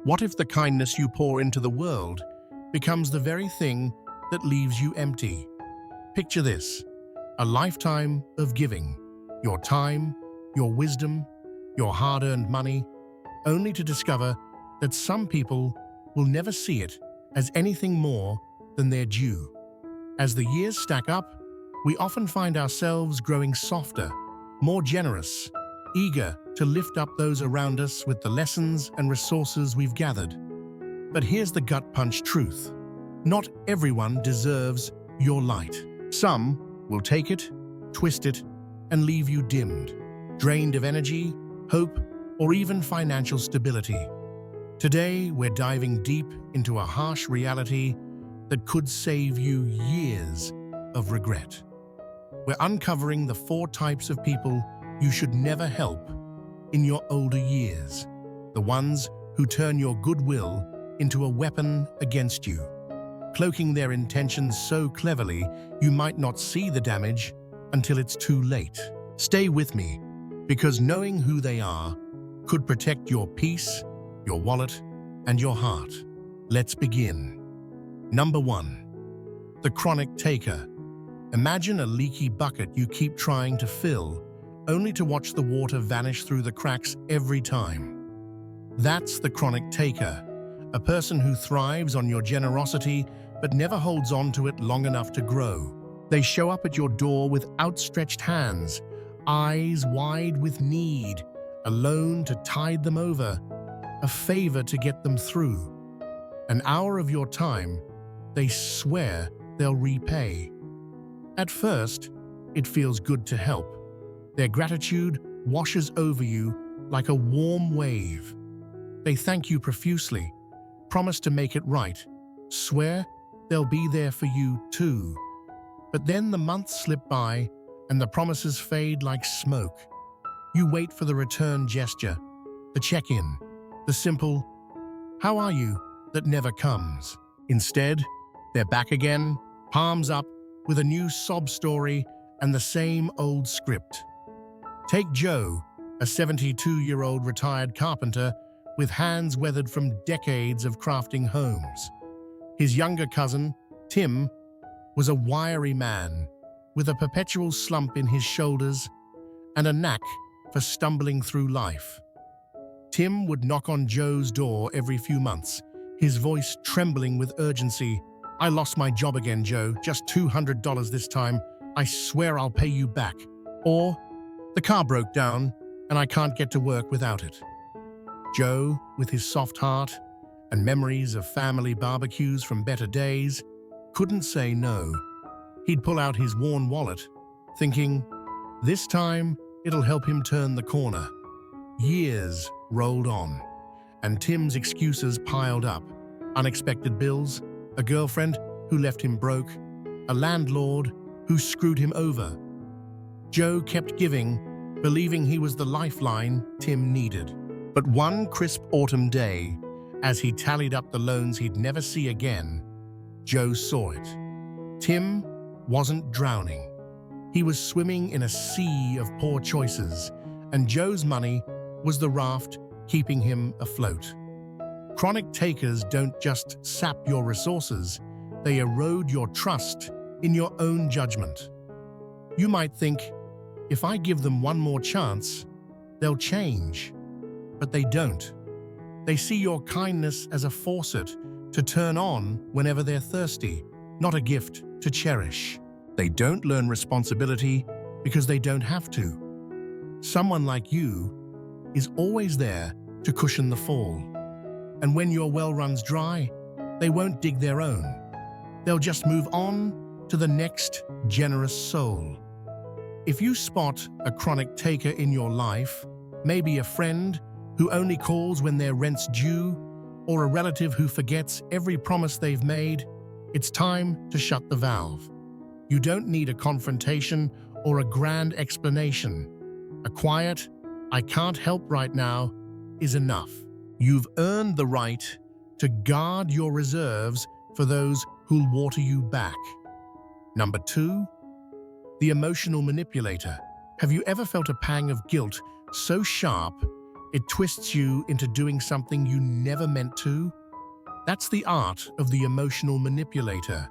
What if the kindness you pour into the world becomes the very thing that leaves you empty? Picture this: a lifetime of giving, your time, your wisdom, your hard-earned money, only to discover that some people will never see it as anything more than their due. As the years stack up, we often find ourselves growing softer, more generous, eager to lift up those around us with the lessons and resources we've gathered. But here's the gut-punch truth: not everyone deserves your light. Some will take it, twist it, and leave you dimmed, drained of energy, hope, or even financial stability. Today, we're diving deep into a harsh reality that could save you years of regret. We're uncovering the 4 types of people you should never help in your older years, the ones who turn your goodwill into a weapon against you, cloaking their intentions so cleverly you might not see the damage until it's too late. Stay with me, because knowing who they are could protect your peace, your wallet, and your heart. Let's begin. Number 1. The chronic taker. Imagine a leaky bucket you keep trying to fill, only to watch the water vanish through the cracks every time. That's the chronic taker, a person who thrives on your generosity but never holds on to it long enough to grow. They show up at your door with outstretched hands, eyes wide with need, a loan to tide them over, a favor to get them through. An hour of your time, they swear they'll repay. At first, it feels good to help. Their gratitude washes over you like a warm wave. They thank you profusely, promise to make it right, swear they'll be there for you too. But then the months slip by and the promises fade like smoke. You wait for the return gesture, the check-in, the simple, "How are you?" that never comes. Instead, they're back again, palms up, with a new sob story and the same old script. Take Joe, a 72-year-old retired carpenter with hands weathered from decades of crafting homes. His younger cousin, Tim, was a wiry man with a perpetual slump in his shoulders and a knack for stumbling through life. Tim would knock on Joe's door every few months, his voice trembling with urgency. "I lost my job again, Joe. Just $200 this time. I swear I'll pay you back." Or, "The car broke down and I can't get to work without it." Joe, with his soft heart and memories of family barbecues from better days, couldn't say no. He'd pull out his worn wallet, thinking, this time it'll help him turn the corner. Years rolled on, and Tim's excuses piled up. Unexpected bills, a girlfriend who left him broke, a landlord who screwed him over. Joe kept giving, believing he was the lifeline Tim needed. But one crisp autumn day, as he tallied up the loans he'd never see again, Joe saw it. Tim wasn't drowning. He was swimming in a sea of poor choices, and Joe's money was the raft keeping him afloat. Chronic takers don't just sap your resources, they erode your trust in your own judgment. You might think, if I give them one more chance, they'll change. But they don't. They see your kindness as a faucet to turn on whenever they're thirsty, not a gift to cherish. They don't learn responsibility because they don't have to. Someone like you is always there to cushion the fall. And when your well runs dry, they won't dig their own. They'll just move on to the next generous soul. If you spot a chronic taker in your life, maybe a friend who only calls when their rent's due, or a relative who forgets every promise they've made, it's time to shut the valve. You don't need a confrontation or a grand explanation. A quiet, "I can't help right now," is enough. You've earned the right to guard your reserves for those who'll water you back. Number 2, the emotional manipulator. Have you ever felt a pang of guilt so sharp It twists you into doing something you never meant to. That's the art of the emotional manipulator,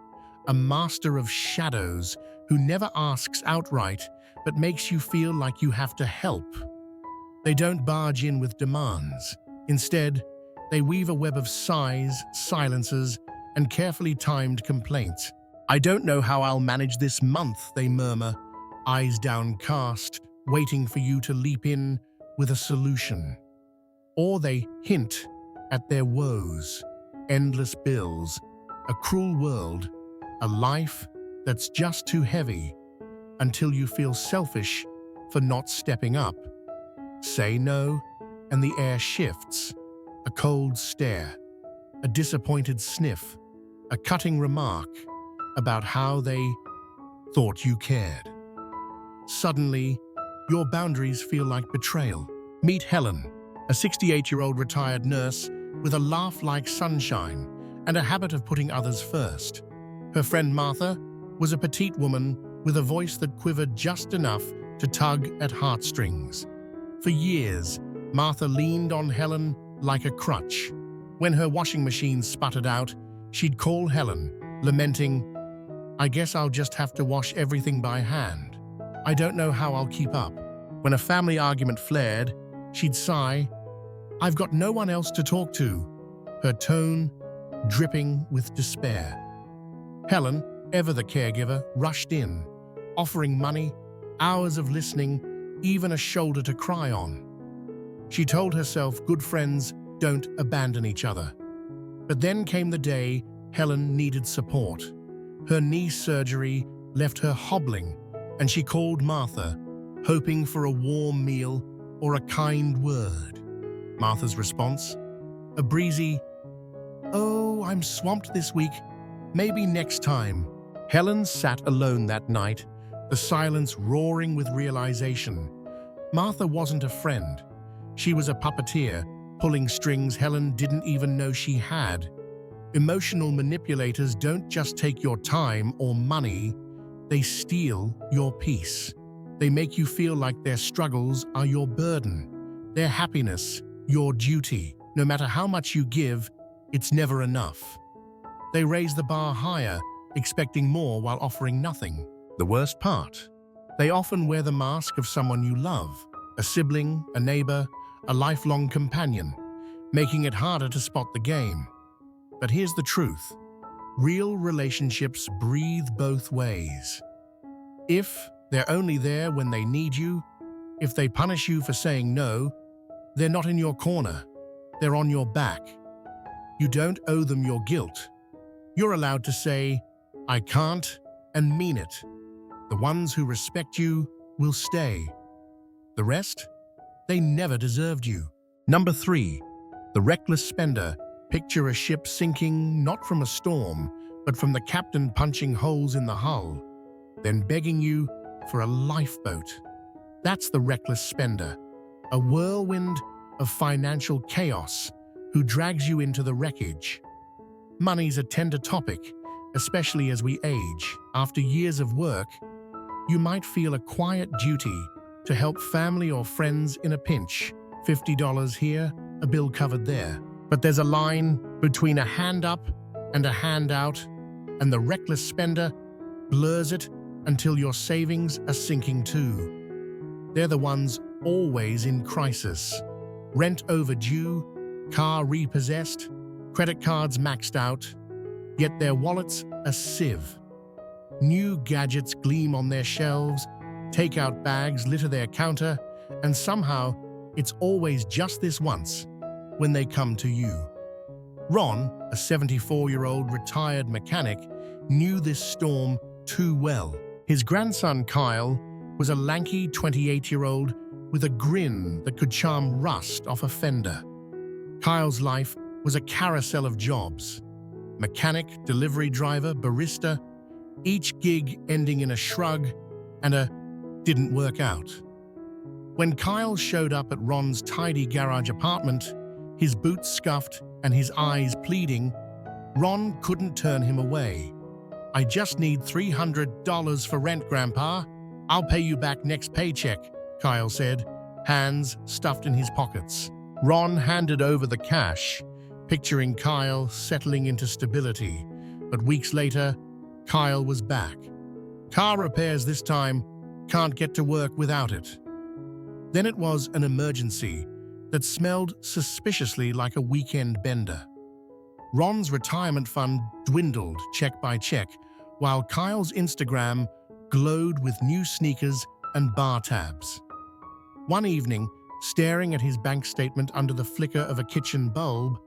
a master of shadows who never asks outright but makes you feel like you have to help. They don't barge in with demands. Instead, they weave a web of sighs, silences, and carefully timed complaints. "I don't know how I'll manage this month," they murmur, eyes downcast, waiting for you to leap in with a solution. Or they hint at their woes, endless bills, a cruel world, a life that's just too heavy, until you feel selfish for not stepping up. Say no, and the air shifts. A cold stare, a disappointed sniff, a cutting remark about how they thought you cared. Suddenly, your boundaries feel like betrayal. Meet Helen, a 68-year-old retired nurse with a laugh like sunshine and a habit of putting others first. Her friend Martha was a petite woman with a voice that quivered just enough to tug at heartstrings. For years, Martha leaned on Helen like a crutch. When her washing machine sputtered out, she'd call Helen, lamenting, "I guess I'll just have to wash everything by hand. I don't know how I'll keep up." When a family argument flared, she'd sigh, "I've got no one else to talk to," her tone dripping with despair. Helen, ever the caregiver, rushed in, offering money, hours of listening, even a shoulder to cry on. She told herself good friends don't abandon each other. But then came the day Helen needed support. Her knee surgery left her hobbling, and she called Martha, hoping for a warm meal or a kind word. Martha's response? A breezy, "Oh, I'm swamped this week. Maybe next time." Helen sat alone that night, the silence roaring with realization. Martha wasn't a friend. She was a puppeteer, pulling strings Helen didn't even know she had. Emotional manipulators don't just take your time or money, they steal your peace. They make you feel like their struggles are your burden, their happiness, your duty. No matter how much you give, it's never enough. They raise the bar higher, expecting more while offering nothing. The worst part? They often wear the mask of someone you love, a sibling, a neighbor, a lifelong companion, making it harder to spot the game. But here's the truth. Real relationships breathe both ways. If they're only there when they need you, if they punish you for saying no, they're not in your corner. They're on your back. You don't owe them your guilt. You're allowed to say, "I can't," and mean it. The ones who respect you will stay. The rest? They never deserved you. Number 3. The reckless spender. Picture a ship sinking not from a storm, but from the captain punching holes in the hull, then begging you for a lifeboat. That's the reckless spender, a whirlwind of financial chaos who drags you into the wreckage. Money's a tender topic, especially as we age. After years of work, you might feel a quiet duty to help family or friends in a pinch. $50 here, a bill covered there. But there's a line between a hand up and a hand out, and the reckless spender blurs it until your savings are sinking too. They're the ones always in crisis. Rent overdue, car repossessed, credit cards maxed out, yet their wallets a sieve. New gadgets gleam on their shelves, takeout bags litter their counter, and somehow it's always just this once when they come to you. Ron, a 74-year-old retired mechanic, knew this storm too well. His grandson Kyle was a lanky 28-year-old with a grin that could charm rust off a fender. Kyle's life was a carousel of jobs. Mechanic, delivery driver, barista, each gig ending in a shrug and a "didn't work out." When Kyle showed up at Ron's tidy garage apartment, his boots scuffed and his eyes pleading, Ron couldn't turn him away. "I just need $300 for rent, Grandpa. I'll pay you back next paycheck," Kyle said, hands stuffed in his pockets. Ron handed over the cash, picturing Kyle settling into stability. But weeks later, Kyle was back. Car repairs this time, can't get to work without it. Then it was an emergency that smelled suspiciously like a weekend bender. Ron's retirement fund dwindled check by check, while Kyle's Instagram glowed with new sneakers and bar tabs. One evening, staring at his bank statement under the flicker of a kitchen bulb,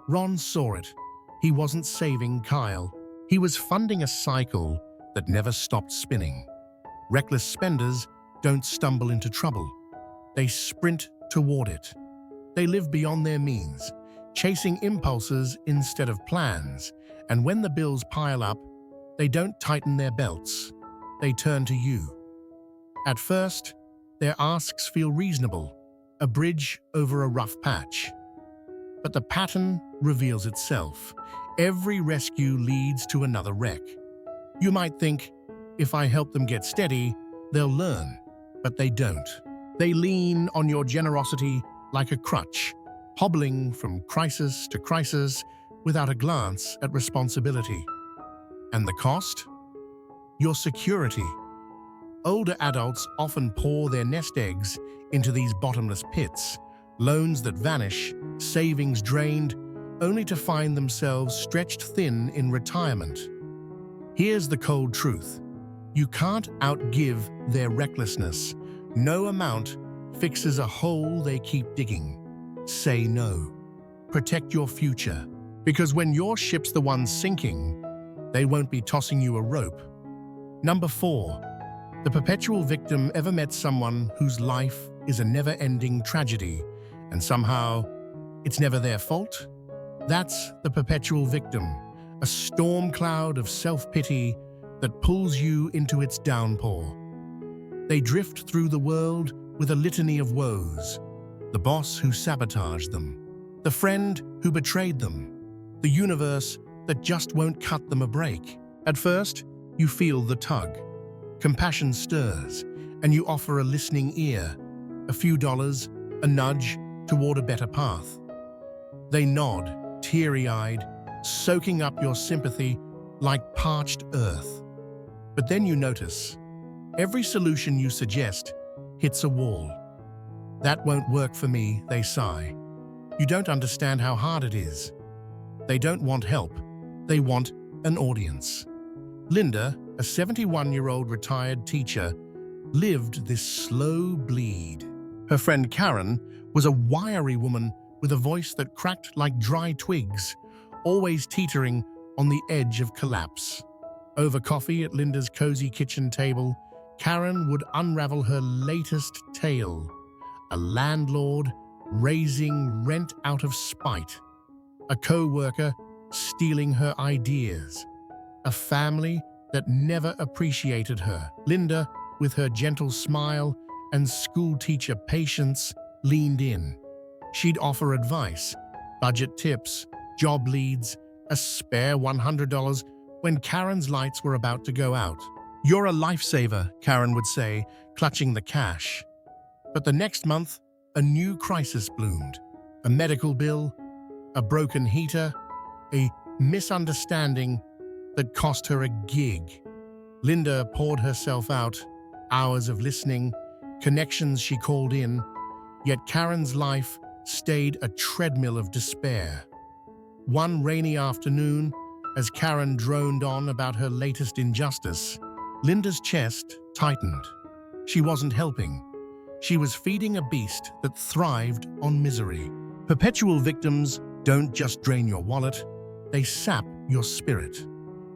Ron saw it. He wasn't saving Kyle. He was funding a cycle that never stopped spinning. Reckless spenders don't stumble into trouble. They sprint toward it. They live beyond their means, chasing impulses instead of plans. And when the bills pile up, they don't tighten their belts. They turn to you. At first, their asks feel reasonable, a bridge over a rough patch. But the pattern reveals itself. Every rescue leads to another wreck. You might think, if I help them get steady, they'll learn. But they don't. They lean on your generosity like a crutch, hobbling from crisis to crisis without a glance at responsibility. And the cost? Your security. Older adults often pour their nest eggs into these bottomless pits, loans that vanish, savings drained, only to find themselves stretched thin in retirement. Here's the cold truth. You can't outgive their recklessness. No amount fixes a hole they keep digging. Say no. Protect your future. Because when your ship's the one sinking, they won't be tossing you a rope. Number 4. The perpetual victim. Ever met someone whose life is a never-ending tragedy, and somehow it's never their fault? That's the perpetual victim, a storm cloud of self-pity that pulls you into its downpour. They drift through the world with a litany of woes. The boss who sabotaged them, the friend who betrayed them, the universe that just won't cut them a break. At first, you feel the tug. Compassion stirs, and you offer a listening ear, a few dollars, a nudge toward a better path. They nod, teary-eyed, soaking up your sympathy like parched earth. But then you notice, every solution you suggest hits a wall. That won't work for me, they sigh. You don't understand how hard it is. They don't want help. They want an audience. Linda, a 71-year-old retired teacher, lived this slow bleed. Her friend Karen was a wiry woman with a voice that cracked like dry twigs, always teetering on the edge of collapse. Over coffee at Linda's cozy kitchen table, Karen would unravel her latest tale. A landlord raising rent out of spite. A co-worker stealing her ideas. A family that never appreciated her. Linda, with her gentle smile and schoolteacher patience, leaned in. She'd offer advice, budget tips, job leads, a spare $100 when Karen's lights were about to go out. "You're a lifesaver," Karen would say, clutching the cash. But the next month, a new crisis bloomed. A medical bill, a broken heater, a misunderstanding that cost her a gig. Linda poured herself out, hours of listening, connections she called in, yet Karen's life stayed a treadmill of despair. One rainy afternoon, as Karen droned on about her latest injustice, Linda's chest tightened. She wasn't helping. She was feeding a beast that thrived on misery. Perpetual victims don't just drain your wallet, they sap your spirit.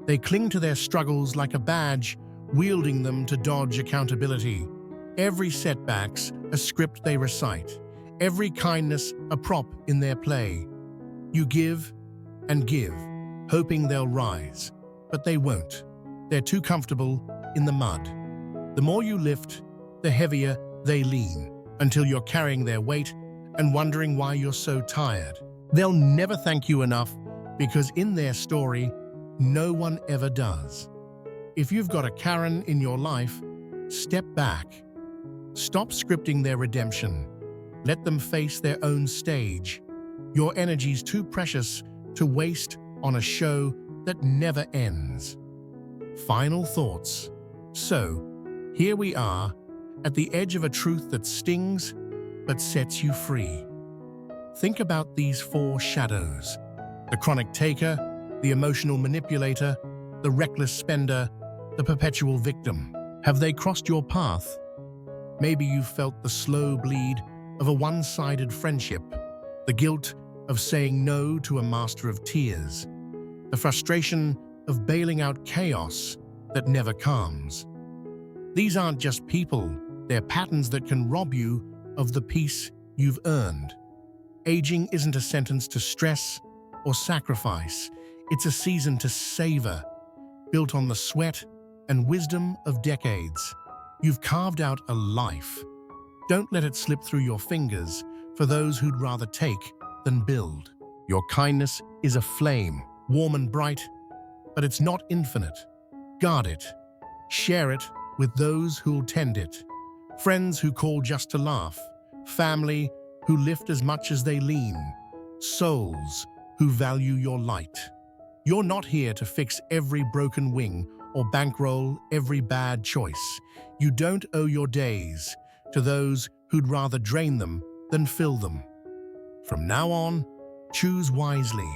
They cling to their struggles like a badge, wielding them to dodge accountability. Every setback's a script they recite, every kindness a prop in their play. You give and give, hoping they'll rise, but they won't. They're too comfortable in the mud. The more you lift, the heavier they lean, until you're carrying their weight and wondering why you're so tired. They'll never thank you enough, because in their story, no one ever does. If you've got a Karen in your life, step back. Stop scripting their redemption. Let them face their own stage. Your energy's too precious to waste on a show that never ends. Final thoughts. So, here we are, at the edge of a truth that stings but sets you free. Think about these four shadows: the chronic taker, the emotional manipulator, the reckless spender, the perpetual victim. Have they crossed your path? Maybe you've felt the slow bleed of a one-sided friendship, the guilt of saying no to a master of tears, the frustration of bailing out chaos that never calms. These aren't just people, they're patterns that can rob you of the peace you've earned. Aging isn't a sentence to stress or sacrifice, it's a season to savor, built on the sweat and wisdom of decades. You've carved out a life. Don't let it slip through your fingers for those who'd rather take than build. Your kindness is a flame, warm and bright, but it's not infinite. Guard it. Share it with those who'll tend it. Friends who call just to laugh. Family who lift as much as they lean. Souls who value your light. You're not here to fix every broken wing or bankroll every bad choice. You don't owe your days to those who'd rather drain them than fill them. From now on, choose wisely.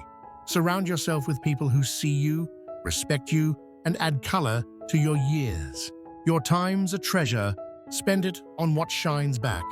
Surround yourself with people who see you, respect you, and add color to your years. Your time's a treasure. Spend it on what shines back.